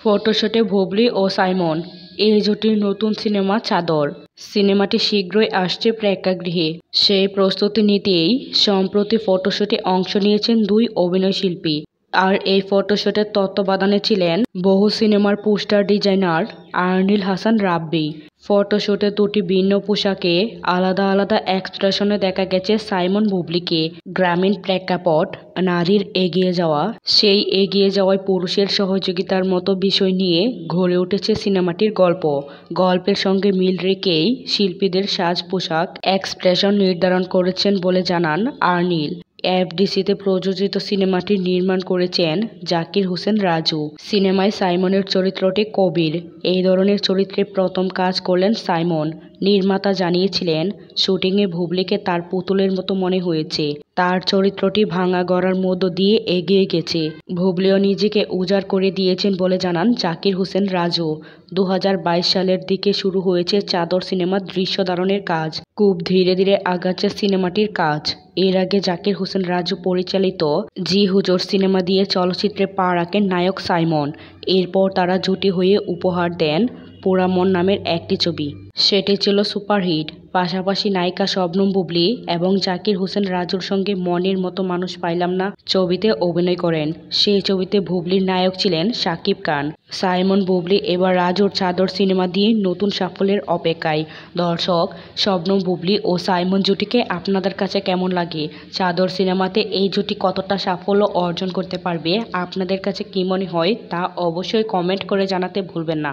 ফটোশুটে বুবলি ও সাইমন, এই জুটির নতুন সিনেমা চাদর। সিনেমাটি শীঘ্রই আসছে প্রেক্ষাগৃহে। সেই প্রস্তুতি নিতেই সম্প্রতি ফটোশুটে অংশ নিয়েছেন দুই অভিনয়শিল্পী। আর এই ফটোশুটের তত্ত্বাবধানে ছিলেন বহু সিনেমার পোস্টার ডিজাইনার আর্নিল হাসান রাব্বি। ফটোশুটে দুটি ভিন্ন পোশাকে আলাদা আলাদা এক্সপ্রেশনে দেখা গেছে সাইমন বুবলিকে। গ্রামীণ প্রেক্ষাপট, নারীর এগিয়ে যাওয়া, সেই এগিয়ে যাওয়ায় পুরুষের সহযোগিতার মতো বিষয় নিয়ে গড়ে উঠেছে সিনেমাটির গল্প। গল্পের সঙ্গে মিল রেখেই শিল্পীদের সাজ পোশাক, এক্সপ্রেশন নির্ধারণ করেছেন বলে জানান আর্নিল। এফডিসিতে প্রযোজিত সিনেমাটি নির্মাণ করেছেন জাকির হোসেন রাজু। সিনেমায় সাইমনের চরিত্রটি কবির। এই ধরনের চরিত্রে প্রথম কাজ করলেন সাইমন। নির্মাতা জানিয়েছিলেন, শুটিংয়ে বুবলিকে তার পুতুলের মতো মনে হয়েছে। তার চরিত্রটি ভাঙা গড়ার মধ্য দিয়ে এগিয়ে গেছে। বুবলিও নিজেকে উজাড় করে দিয়েছেন বলে জানান জাকির হোসেন রাজু। 2022 সালের দিকে শুরু হয়েছে চাদর সিনেমার দৃশ্য ধারণের কাজ। খুব ধীরে ধীরে আগাচ্ছে সিনেমাটির কাজ। এর আগে জাকির হোসেন রাজু পরিচালিত জি হুজুর সিনেমা দিয়ে চলচ্চিত্রে পা রাখেন নায়ক সাইমন। এরপর তারা জুটি হয়ে উপহার দেন পোড়া মন নামের একটি ছবি। সেটি ছিল সুপারহিট। পাশাপাশি নায়িকা শবনম বুবলি এবং জাকির হোসেন রাজুর সঙ্গে মনের মতো মানুষ পাইলাম না ছবিতে অভিনয় করেন। সেই ছবিতে বুবলির নায়ক ছিলেন শাকিব খান। সাইমন বুবলি এবার রাজুর চাদর সিনেমা দিয়ে নতুন সাফল্যের অপেক্ষায়। দর্শক, শবনম বুবলি ও সাইমন জুটিকে আপনাদের কাছে কেমন লাগে? চাদর সিনেমাতে এই জুটি কতটা সাফল্য অর্জন করতে পারবে? আপনাদের কাছে কি মনে হয় তা অবশ্যই কমেন্ট করে জানাতে ভুলবেন না।